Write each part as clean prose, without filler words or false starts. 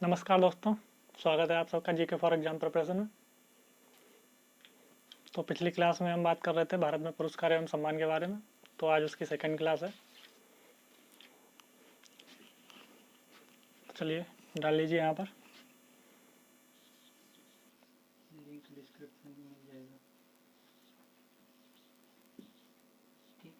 नमस्कार दोस्तों, स्वागत है आप सबका जीके फॉर एग्जाम प्रिपरेशन में। तो पिछली क्लास में हम बात कर रहे थे भारत में पुरस्कार एवं सम्मान के बारे में। तो आज उसकी सेकंड क्लास है। चलिए डाल लीजिए यहाँ पर। लिंक डिस्क्रिप्शन में मिल जाएगा। ठीक,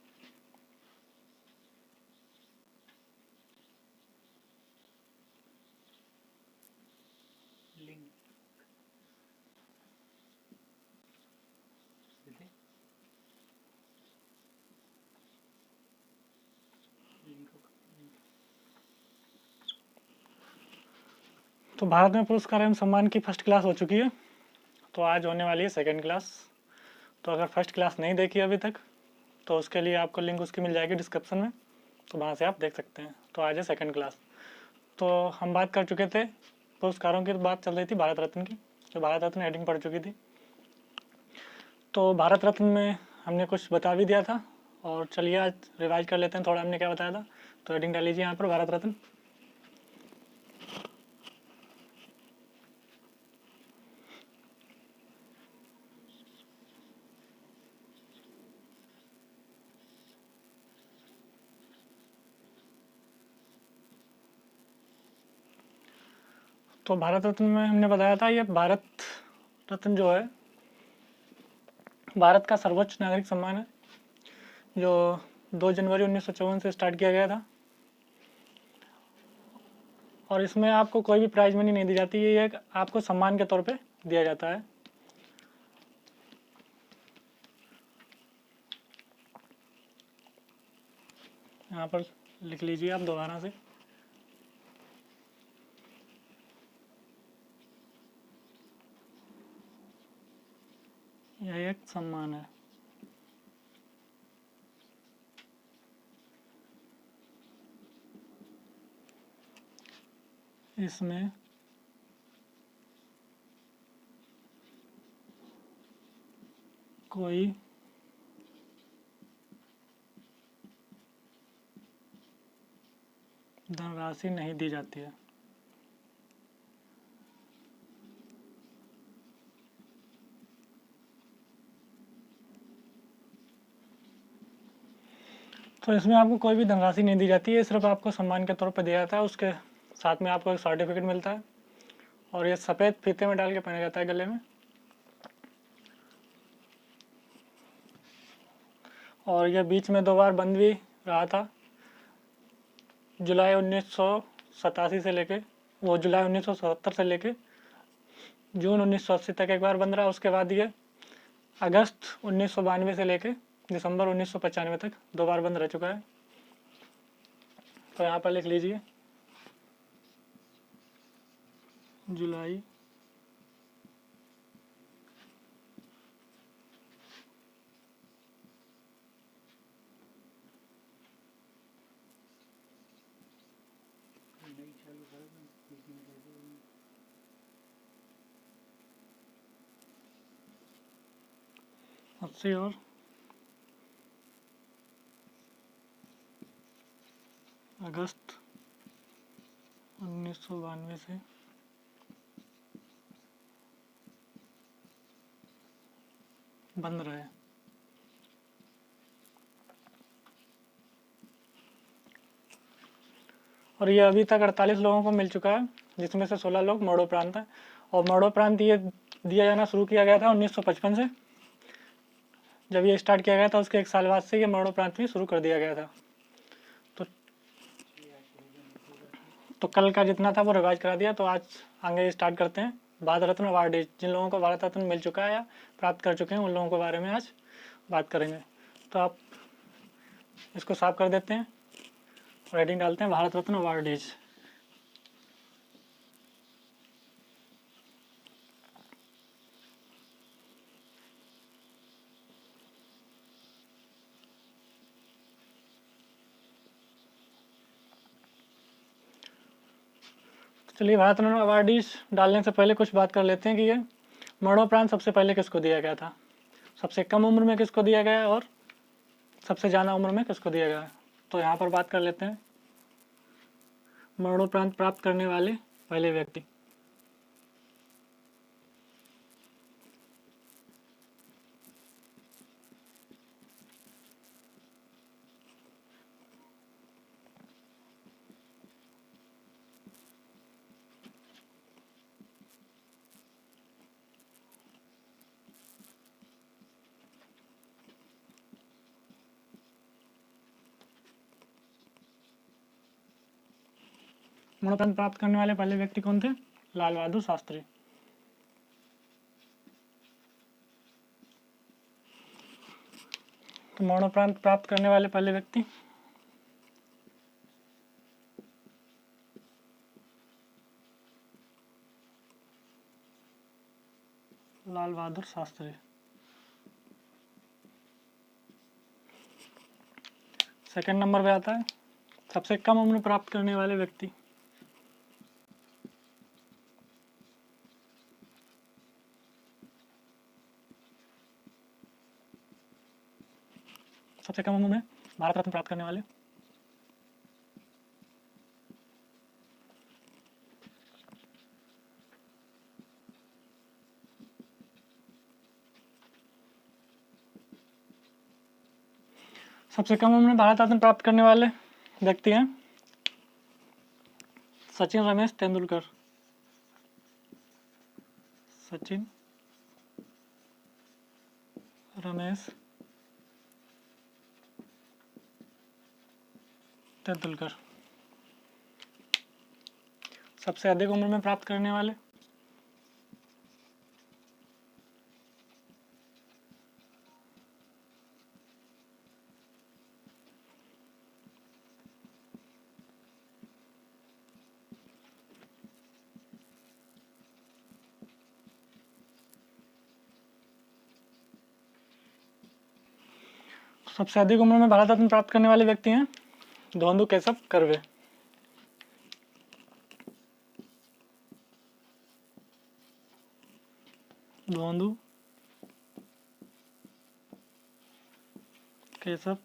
लिंक सीधे लिंक को तो भारत में पुरस्कार एवं सम्मान की फर्स्ट क्लास हो चुकी है। तो आज होने वाली है सेकंड क्लास। तो अगर फर्स्ट क्लास नहीं देखी अभी तक तो उसके लिए आपको लिंक उसकी मिल जाएगी डिस्क्रिप्शन में, तो वहाँ से आप देख सकते हैं। तो आज है सेकंड क्लास। तो हम बात कर चुके थे पुरस्कारों की, बात चल रही थी भारत रत्न की, जो भारत रत्न हेडिंग पड़ चुकी थी। तो भारत रत्न में हमने कुछ बता भी दिया था, और चलिए आज रिवाइज कर लेते हैं थोड़ा हमने क्या बताया था। तो हेडिंग डाल लीजिए यहाँ पर भारत रत्न। तो भारत रत्न में हमने बताया था, ये भारत रत्न जो है भारत का सर्वोच्च नागरिक सम्मान है, जो 2 जनवरी 1954 से स्टार्ट किया गया था। और इसमें आपको कोई भी प्राइज मनी नहीं दी जाती है, ये एक आपको सम्मान के तौर पे दिया जाता है। यहाँ पर लिख लीजिए आप दोबारा से। यह एक सम्मान है। इसमें कोई धनराशि नहीं दी जाती है। तो इसमें आपको कोई भी धनराशि नहीं दी जाती है, सिर्फ आपको सम्मान के तौर पर दिया जाता है। उसके साथ में आपको एक सर्टिफिकेट मिलता है, और ये सफ़ेद फीते में डाल के पहना जाता है गले में। और यह बीच में 2 बार बंद भी रहा था, जुलाई 1987 से लेके जुलाई 1977 से लेके जून 1980 तक एक बार बंद रहा। उसके बाद ये अगस्त 1992 से लेके दिसंबर 1995 तक 2 बार बंद रह चुका है। तो यहाँ पर लिख लीजिए जुलाई नहीं चालू कर बीच में कैसे 80 और अगस्त 1992 से बंद रहे। और ये अभी तक 48 लोगों को मिल चुका है, जिसमें से 16 लोग मरणोपरांत हैं। और मरणोपरांत ये दिया जाना शुरू किया गया था 1955 से। जब ये स्टार्ट किया गया था उसके 1 साल बाद से ये मरणोपरांत भी शुरू कर दिया गया था। तो कल का जितना था वो रिवाइज करा दिया। तो आज आगे स्टार्ट करते हैं भारत रत्न अवार्डीज। जिन लोगों को भारत रत्न मिल चुका है या प्राप्त कर चुके हैं उन लोगों के बारे में आज बात करेंगे। तो आप इसको साफ कर देते हैं और हेडिंग डालते हैं भारत रत्न अवार्डीज। चलिए भारत रत्न अवार्डीज डालने से पहले कुछ बात कर लेते हैं कि ये मरणोपरांत सबसे पहले किसको दिया गया था, सबसे कम उम्र में किसको दिया गया है, और सबसे ज़्यादा उम्र में किसको दिया गया है। तो यहाँ पर बात कर लेते हैं मरणोपरांत प्राप्त करने वाले पहले व्यक्ति। मरणोपरांत प्राप्त करने वाले पहले व्यक्ति कौन थे? लाल बहादुर शास्त्री। तो मरणोपरांत प्राप्त करने वाले पहले व्यक्ति लाल बहादुर शास्त्री। सेकंड नंबर पे आता है सबसे कम उम्र प्राप्त करने वाले व्यक्ति। सबसे कम उम्र में भारत रत्न प्राप्त करने वाले सबसे कम उम्र में भारत रत्न प्राप्त करने वाले व्यक्ति हैं सचिन रमेश तेंदुलकर। सचिन रमेश तेंदुलकर। सबसे अधिक उम्र में प्राप्त करने वाले सबसे अधिक उम्र में भारत रत्न प्राप्त करने वाले व्यक्ति हैं धोंदू केशव कर्वे। धोंदू केशव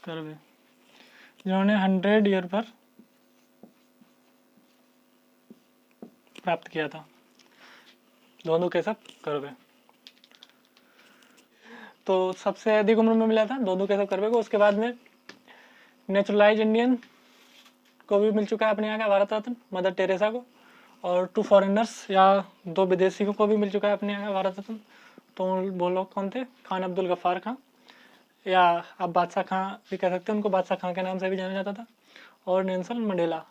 कर्वे जिन्होंने 100 ईयर पर प्राप्त किया था। धोंदू केशव कर्वे। तो सबसे अधिक उम्र में मिला था धोंदू केशव कर्वे को। उसके बाद में नेचुरलाइज इंडियन को भी मिल चुका है अपने यहाँ का भारत रत्न, मदर टेरेसा को, और 2 फॉरेनर्स या 2 विदेशी को भी मिल चुका है अपने यहाँ का भारत रत्न। तो वो लोग कौन थे? खान अब्दुल गफ्फार खां, या आप बादशाह खां भी कह सकते हैं, उनको बादशाह खां के नाम से भी जाना जाता था, और नेल्सन मंडेला।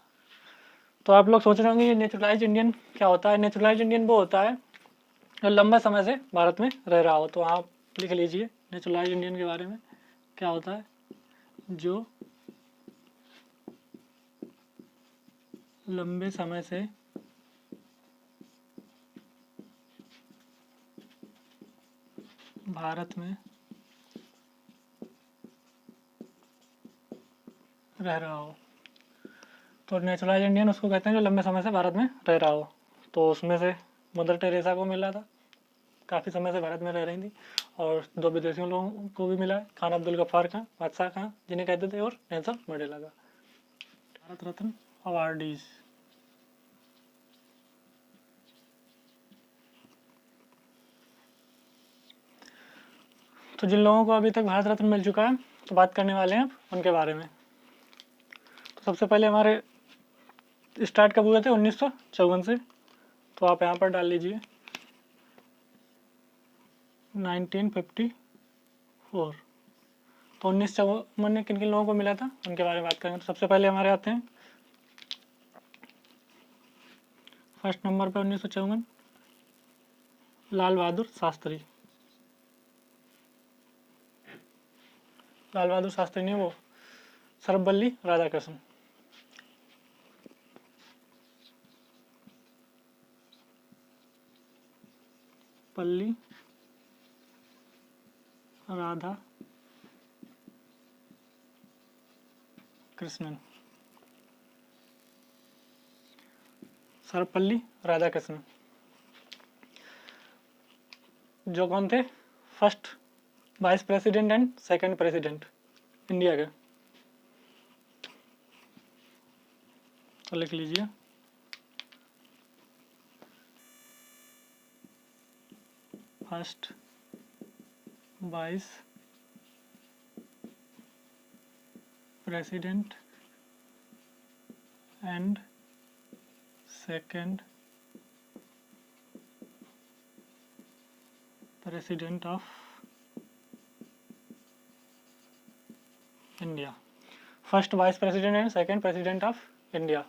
तो आप लोग सोच रहे होंगे ये नेचुरलाइज इंडियन क्या होता है? नेचुरलाइज इंडियन वो होता है जो लंबा समय से भारत में रह रहा हो। तो आप लिख लीजिए नेचुरलाइज इंडियन के बारे में क्या होता है, जो लंबे समय से भारत में रह रहा हो। तो नेचुरलाइज इंडियन उसको कहते हैं जो लंबे समय से भारत में रह रहा हो। तो उसमें से मदर टेरेसा को मिला था, काफ़ी समय से भारत में रह रही थी, और 2 विदेशियों लोगों को भी मिला है, खान अब्दुल गफ्फार खां, बादशाह खां जिन्हें कहते थे, और नेल्सन मंडेला का। भारत रत्न अवार्डीज। तो जिन लोगों को अभी तक भारत रत्न मिल चुका है तो बात करने वाले हैं उनके बारे में। तो सबसे पहले हमारे स्टार्ट कब हुए थे? 1954 से। तो आप यहाँ पर डाल लीजिए 1954। तो 1954 में किन किन लोगों को मिला था उनके बारे में बात करेंगे। तो सबसे पहले हमारे आते हैं फर्स्ट नंबर पर 1954 लाल बहादुर शास्त्री। लाल बहादुर शास्त्री ने वो सर्वपल्ली राधाकृष्ण। पल्ली राधा कृष्णन। सर्वपल्ली राधाकृष्णन जो कौन थे? First vice president and second president India के। तो लिख लीजिए first vice president and second president of India. First vice president and second president of India.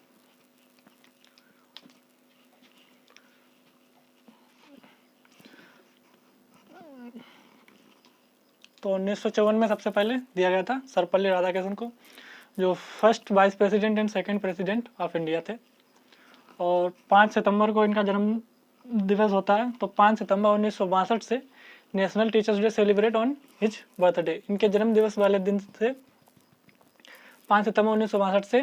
तो 1954 में सबसे पहले दिया गया था सर्वपल्ली राधाकृष्णन को, जो first vice president and second president of India थे। और 5 सितंबर को इनका जन्म दिवस होता है। तो 5 सितंबर 1962 से national teachers day celebrate on his birthday. इनके जन्म दिवस वाले दिन से 5 सितंबर 1962 से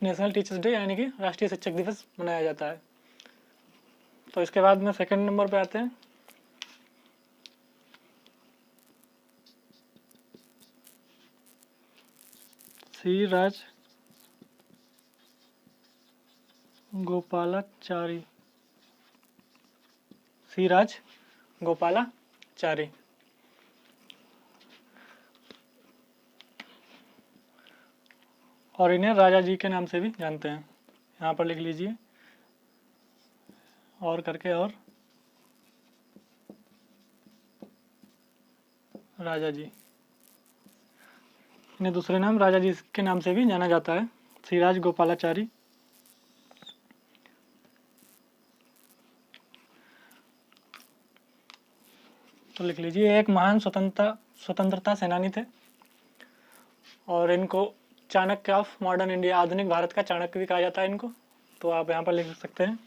नेशनल टीचर्स डे यानी कि राष्ट्रीय शिक्षक दिवस मनाया जाता है। तो इसके बाद में सेकंड नंबर पे आते हैं। श्री राज गोपालाचारी। श्री राज गोपालाचारी और इन्हें राजा जी के नाम से भी जानते हैं। यहाँ पर लिख लीजिए और करके और राजा जी। इन्हें दूसरे नाम राजा जी के नाम से भी जाना जाता है, श्रीराज गोपालाचारी। तो लिख लीजिए एक महान स्वतंत्रता सेनानी थे और इनको चाणक्य ऑफ मॉडर्न इंडिया, आधुनिक भारत का चाणक्य भी कहा जाता है इनको। तो आप यहाँ पर लिख सकते हैं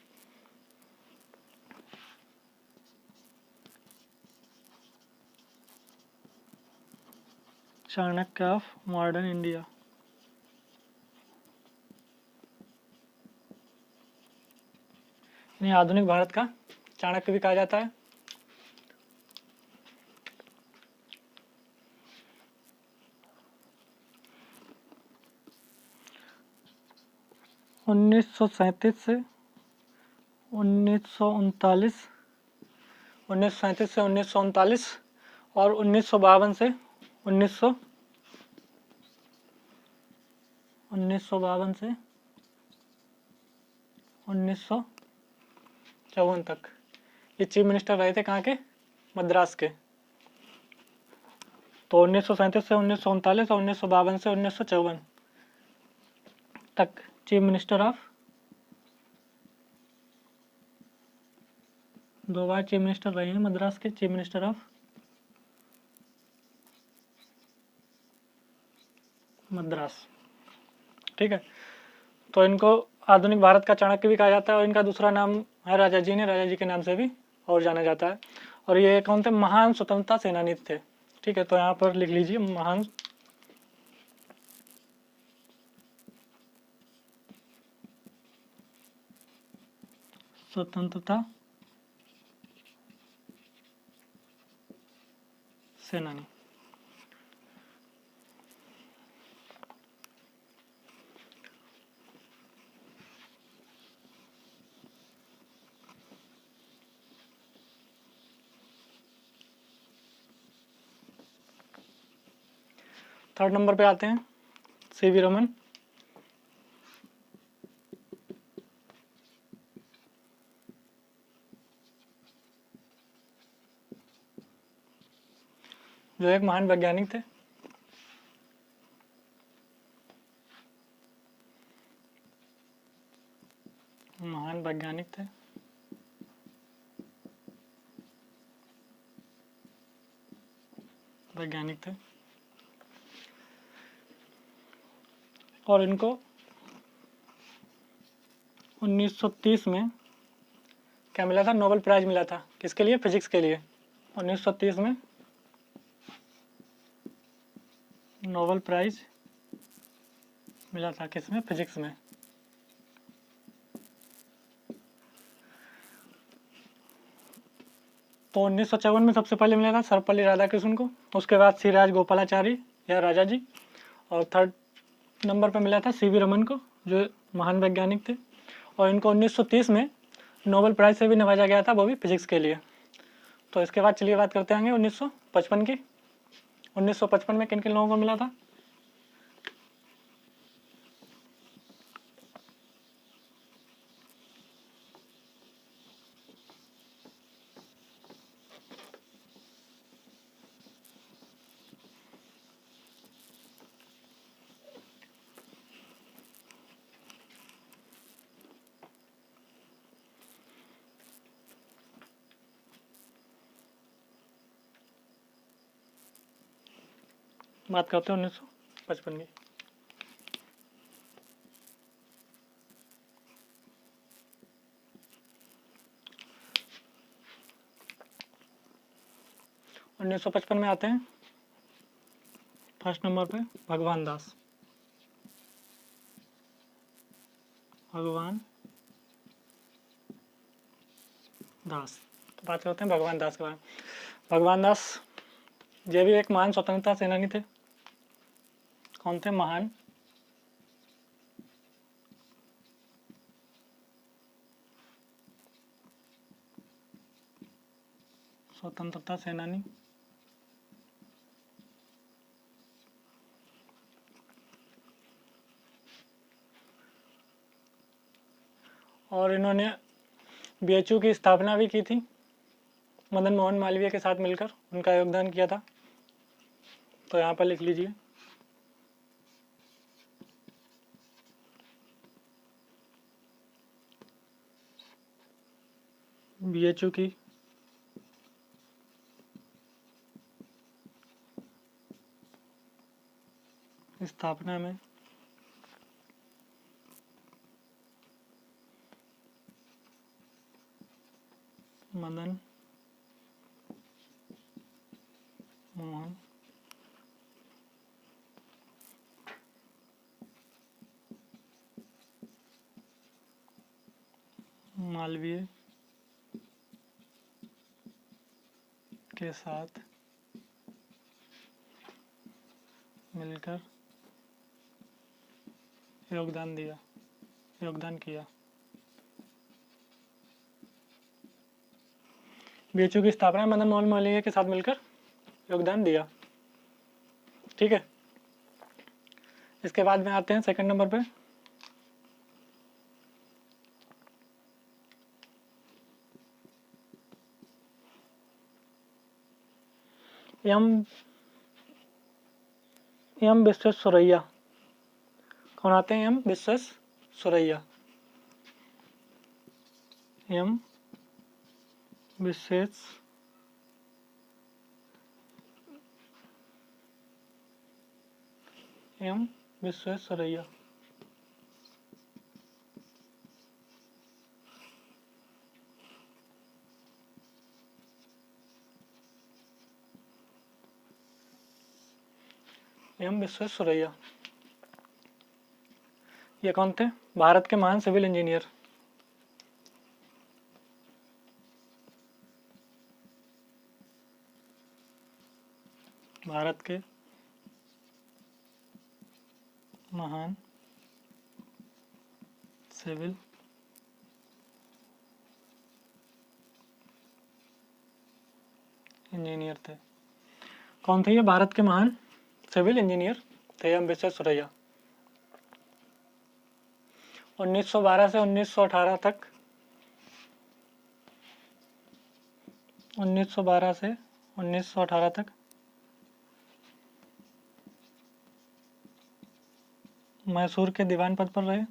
चाणक्य ऑफ मॉडर्न इंडिया। इन्हें आधुनिक भारत का चाणक्य भी कहा जाता है। उन्नीस सौ 1939 से 1939 और 1952 से 1954 तक ये चीफ मिनिस्टर रहे थे। कहाँ के? मद्रास के। तो 1937 से 1939 और 1952 से 1954 तक chief minister of, 2 bar chief minister रहे हैं मद्रास के, चीफ मिनिस्टर ऑफ मद्रास। ठीक है। तो इनको आधुनिक भारत का चाणक्य भी कहा जाता है और इनका दूसरा नाम है राजा जी ने, राजा जी के नाम से भी और जाना जाता है। और ये कौन थे? महान स्वतंत्रता सेनानी थे। ठीक है। तो यहाँ पर लिख लीजिए महान स्वतंत्रता सेनानी। थर्ड नंबर पे आते हैं सीवी रमन। जो एक महान वैज्ञानिक थे। महान वैज्ञानिक थे। और इनको 1930 में क्या मिला था? नोबेल प्राइज मिला था। किसके लिए? फिजिक्स के लिए। 1930 में नोबेल प्राइज मिला था। किसमें? फिजिक्स में। तो 1954 में सबसे पहले मिला था सर्वपल्ली राधाकृष्णन को, उसके बाद श्रीराज गोपालाचारी या राजा जी, और थर्ड नंबर पे मिला था सीवी रमन को जो महान वैज्ञानिक थे, और इनको 1930 में नोबेल प्राइज़ से भी नवाजा गया था, वो भी फिजिक्स के लिए। तो इसके बाद चलिए बात करते हैं 1955 की। 1955 में किन किन लोगों को मिला था? बात करते हैं 1955 की। उन्नीस सौ पचपन में आते हैं फर्स्ट नंबर पे भगवान दास। भगवान दास, तो बात करते हैं भगवान दास के बारे में। भगवान दास ये भी एक महान स्वतंत्रता सेनानी थे। कौन थे? महान स्वतंत्रता सेनानी। और इन्होंने बीएचयू की स्थापना भी की थी, मदन मोहन मालवीय के साथ मिलकर उनका योगदान किया था, तो यहाँ पर लिख लीजिए। बीएचयू की स्थापना में मदन मोहन मालवीय के साथ मिलकर योगदान किया। बीएचयू की स्थापना मदन मोहन मालवीय के साथ मिलकर योगदान दिया। ठीक है, इसके बाद में आते हैं सेकंड नंबर पे एम विश्वेश्वरैया। कौन आते हैं? M Visvesvaraya. M Visvesvaraya. M Visvesvaraya ये कौन थे? भारत के महान सिविल इंजीनियर। भारत के महान सिविल इंजीनियर थे। कौन थे ये? भारत के महान सिविल इंजीनियर थे एम विश्वेश्वरैया। 1912 से 1918 तक 1912 से 1918 तक मैसूर के दीवान पद पर रहे।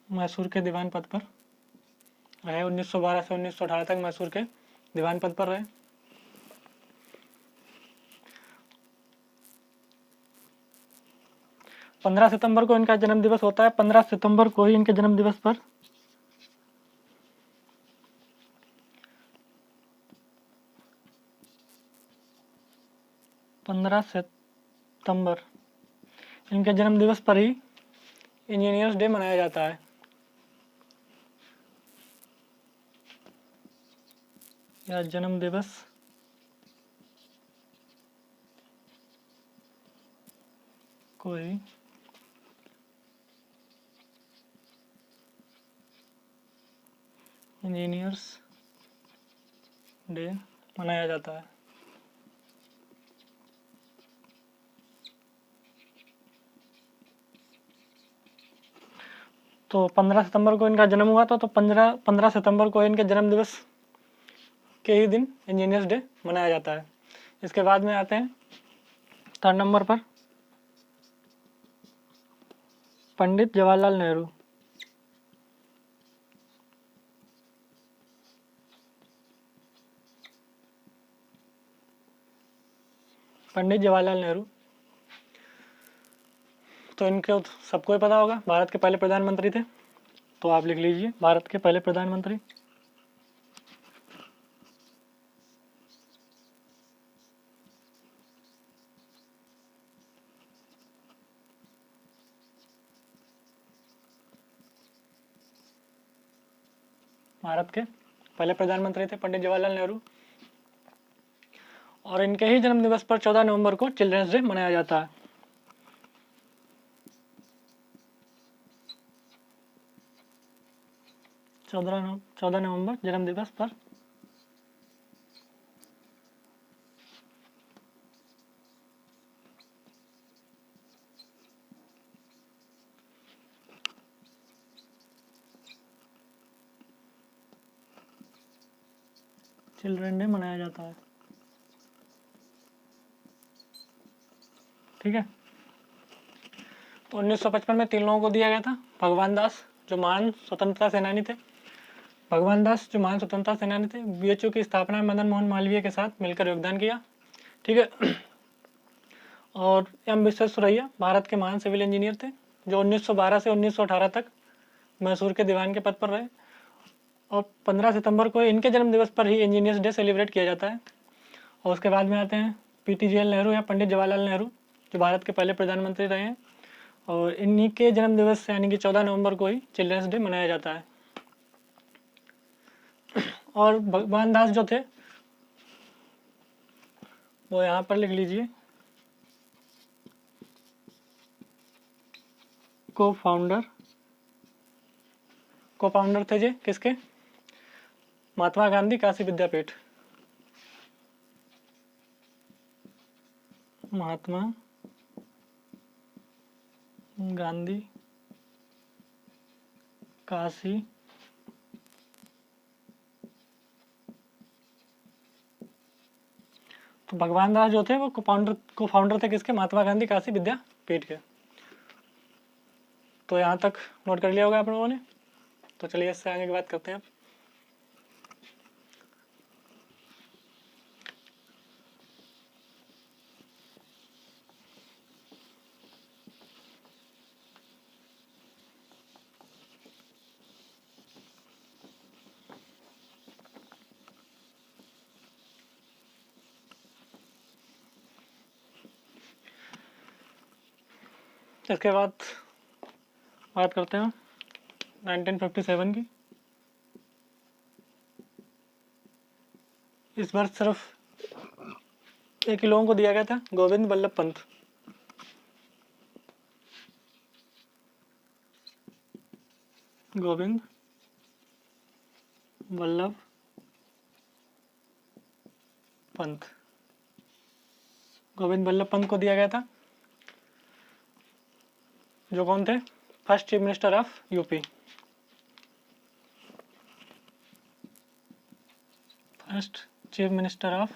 मैसूर के दीवान पद पर रहे 1912 से 1918 तक मैसूर के दीवान पद पर रहे। पंद्रह सितंबर को इनका जन्म दिवस होता है। 15 सितंबर को ही इनके जन्म दिवस पर इनके जन्म दिवस पर ही इंजीनियर्स डे मनाया जाता है। या जन्म दिवस कोई इंजीनियर्स डे मनाया जाता है। तो 15 सितंबर को इनका जन्म हुआ था, तो 15 सितंबर को इनके जन्म दिवस के ही दिन इंजीनियर्स डे मनाया जाता है। इसके बाद में आते हैं 3rd नंबर पर पंडित जवाहरलाल नेहरू। पंडित जवाहरलाल नेहरू तो इनके सबको ही पता होगा, भारत के पहले प्रधानमंत्री थे। तो आप लिख लीजिए भारत के पहले प्रधानमंत्री। भारत के पहले प्रधानमंत्री थे पंडित जवाहरलाल नेहरू, और इनके ही जन्म दिवस पर 14 नवंबर को चिल्ड्रंस डे मनाया जाता है। चौदह नवंबर जन्म दिवस पर चिल्ड्रन डे मनाया जाता है। ठीक है। तो 1955 में 3 लोगों को दिया गया था। भगवान दास जो महान स्वतंत्रता सेनानी थे, बीएचयू की स्थापना में मदन मोहन मालवीय के साथ मिलकर योगदान किया। ठीक है। और एम विश्वेश्वरैया भारत के महान सिविल इंजीनियर थे, जो 1912 से 1918 तक मैसूर के दीवान के पद पर रहे। और 15 सितंबर को इनके जन्म दिवस पर ही इंजीनियर्स डे सेलिब्रेट किया जाता है। और उसके बाद में आते हैं पीटीजीएल नेहरू या पंडित जवाहरलाल नेहरू, जो भारत के पहले प्रधानमंत्री रहे हैं, और इन्हीं के जन्म दिवस से यानी कि 14 नवंबर को ही चिल्ड्रंस डे मनाया जाता है। और भगवान दास जो थे वो यहाँ पर लिख लीजिए, को फाउंडर थे जी किसके, महात्मा गांधी काशी विद्यापीठ। महात्मा गांधी काशी तो भगवान दास जो थे वो को फाउंडर थे किसके, महात्मा गांधी काशी विद्यापीठ के। तो यहाँ तक नोट कर लिया होगा आप लोगों ने। तो चलिए इससे आगे की बात करते हैं अब। इसके बाद बात करते हैं 1957 की। इस बार सिर्फ एक ही लोगों को दिया गया था, गोविंद वल्लभ पंत। गोविंद वल्लभ पंत, गोविंद वल्लभ पंत को दिया गया था, जो कौन थे, first chief minister of UP. First chief minister of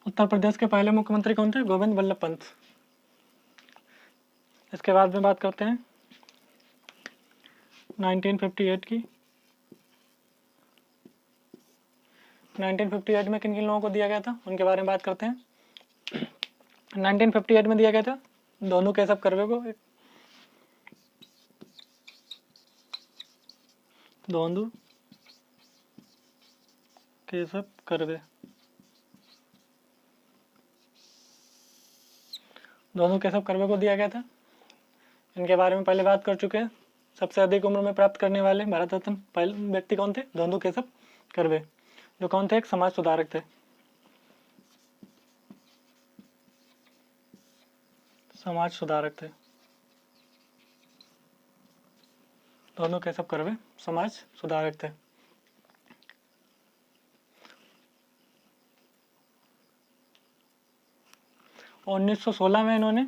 Uttar Pradesh के पहले मुख्यमंत्री कौन थे, गोविंद वल्लभ पंत। इसके बाद में बात करते हैं 1958 की। 1958 में किन किन लोगों को दिया गया था उनके बारे में बात करते हैं। 1958 में दिया गया था दोनों केशव कर्वे को, दोनों केशव कर्वे, दोनों केशव कर्वे को दिया गया था। इनके बारे में पहले बात कर चुके हैं। सबसे अधिक उम्र में प्राप्त करने वाले भारत रत्न पहले व्यक्ति कौन थे? धोंदू केशव कर्वे, जो कौन थे? एक समाज सुधारक थे। समाज सुधारक थे धोंदू केशव कर्वे, समाज सुधारक थे। 1916 में इन्होंने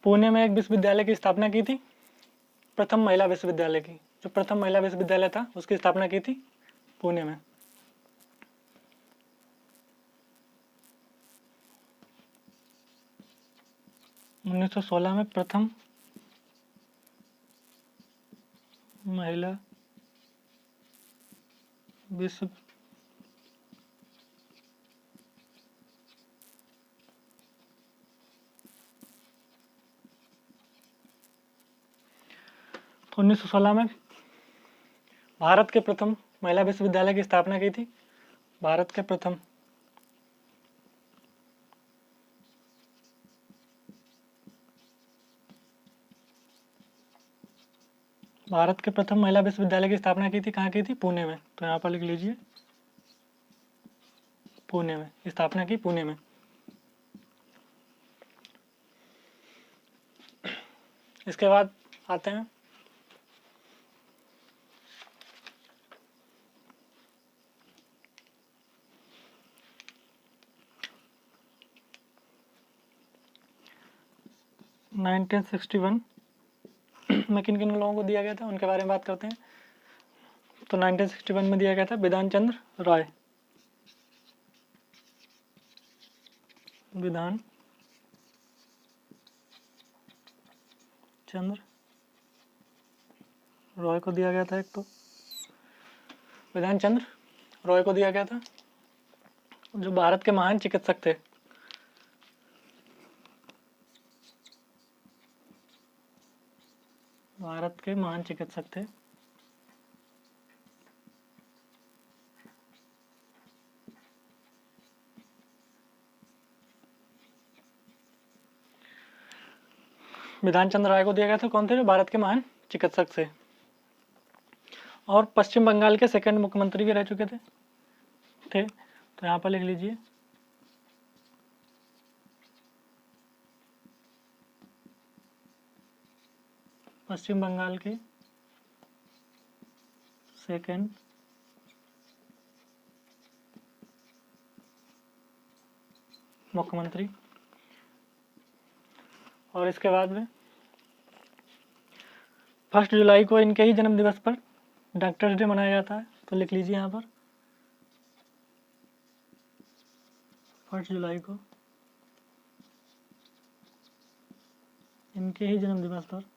पुणे में एक विश्वविद्यालय की स्थापना की थी, प्रथम महिला विश्वविद्यालय की। जो प्रथम महिला विश्वविद्यालय था उसकी स्थापना की थी पुणे में। उन्नीस सौ 16 में प्रथम महिला विश्व तो 1916 में भारत के प्रथम महिला विश्वविद्यालय की स्थापना की थी। भारत के प्रथम महिला विश्वविद्यालय की स्थापना की थी। कहाँ की थी? पुणे में। तो यहाँ पर लिख लीजिए पुणे में, स्थापना की पुणे में। इसके बाद आते हैं नाइनटीन 61 में किन किन लोगों को दिया गया था उनके बारे में बात करते हैं। तो 1961 में दिया गया था विधान चंद्र रॉय। विधान चंद्र रॉय को दिया गया था। एक तो विधान चंद्र रॉय को दिया गया था, जो भारत के महान चिकित्सक थे। भारत के महान चिकित्सक थे। विधान चंद्र राय को दिया गया था। कौन थे? जो भारत के महान चिकित्सक थे और पश्चिम बंगाल के सेकंड मुख्यमंत्री भी रह चुके थे। तो यहाँ पर लिख लीजिए पश्चिम बंगाल के सेकंड मुख्यमंत्री। और इसके बाद में 1 जुलाई को इनके ही जन्म दिवस पर डॉक्टर्स डे मनाया जाता है। तो लिख लीजिए यहाँ पर 1 जुलाई को इनके ही जन्म दिवस पर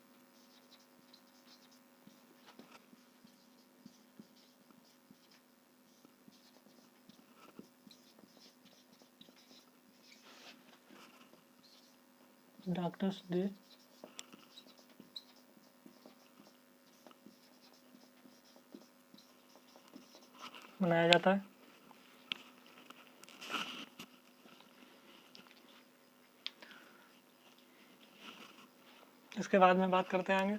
डॉक्टर्स डे मनाया जाता है। इसके बाद में बात करते हैं आगे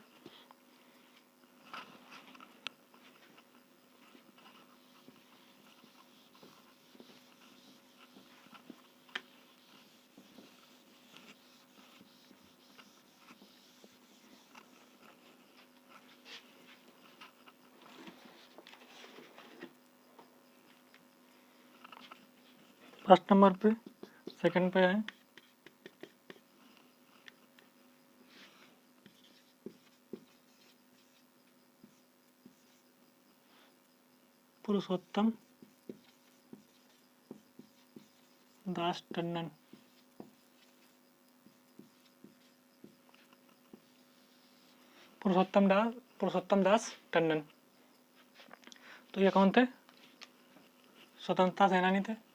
फर्स्ट नंबर पे, सेकंड पे है पुरुषोत्तम दास टंडन। पुरुषोत्तम दास टंडन। तो ये कौन थे? स्वतंत्रता सेनानी थे।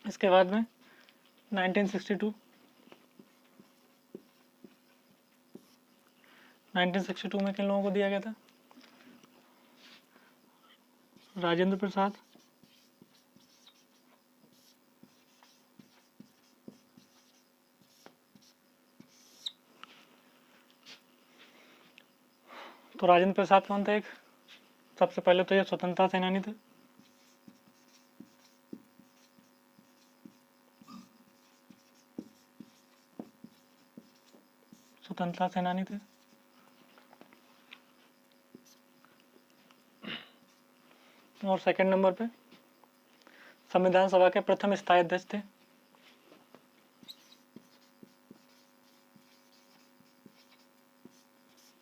इसके बाद में 1962 1962 में किन लोगों को दिया गया था? राजेंद्र प्रसाद, तो राजेंद्र प्रसाद कौन थे? एक सबसे पहले तो ये स्वतंत्रता सेनानी थे। स्वतंत्रता सेनानी थे। और सेकंड नंबर पे संविधान सभा के प्रथम स्थायी अध्यक्ष थे।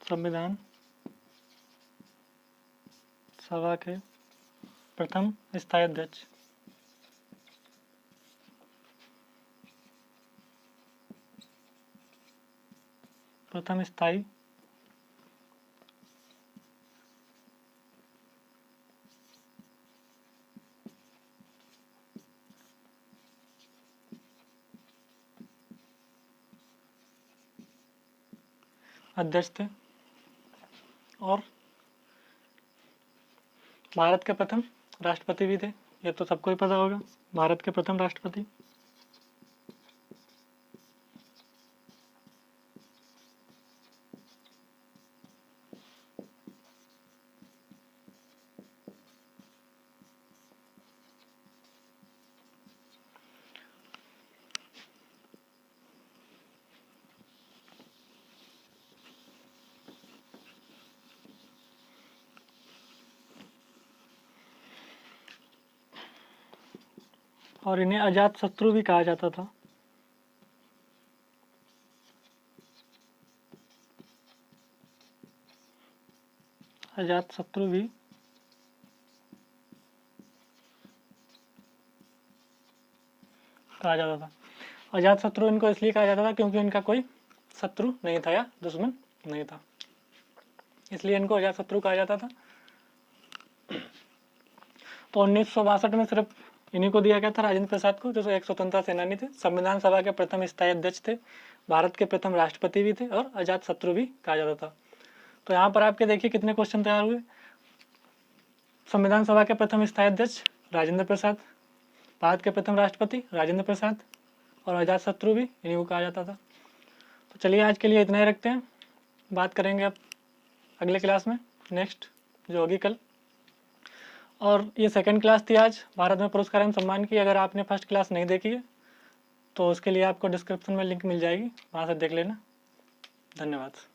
संविधान सभा के प्रथम स्थायी अध्यक्ष। प्रथम स्थायी अध्यक्ष थे। और भारत के प्रथम राष्ट्रपति भी थे। ये तो सबको ही पता होगा, भारत के प्रथम राष्ट्रपति। और इन्हें अजात शत्रु भी कहा जाता था। अजात शत्रु भी कहा जाता था। अजात शत्रु इनको इसलिए कहा जाता था क्योंकि इनका कोई शत्रु नहीं था या दुश्मन नहीं था, इसलिए इनको अजात शत्रु कहा जाता था। तो 1962 में सिर्फ इन्हीं को दिया गया था, राजेंद्र प्रसाद को, जो एक स्वतंत्रता सेनानी थे, संविधान सभा के प्रथम स्थायी अध्यक्ष थे, भारत के प्रथम राष्ट्रपति भी थे और अजात शत्रु भी कहा जाता था। तो यहाँ पर आपके देखिए कितने क्वेश्चन तैयार हुए। संविधान सभा के प्रथम स्थायी अध्यक्ष राजेंद्र प्रसाद, भारत के प्रथम राष्ट्रपति राजेंद्र प्रसाद और अजात शत्रु भी इन्हीं को कहा जाता था। तो चलिए आज के लिए इतना ही रखते हैं, बात करेंगे अब अगले क्लास में, नेक्स्ट जो होगी कल। और ये सेकंड क्लास थी आज भारत में पुरस्कार एवं सम्मान की। अगर आपने फर्स्ट क्लास नहीं देखी है तो उसके लिए आपको डिस्क्रिप्शन में लिंक मिल जाएगी, वहाँ से देख लेना। धन्यवाद।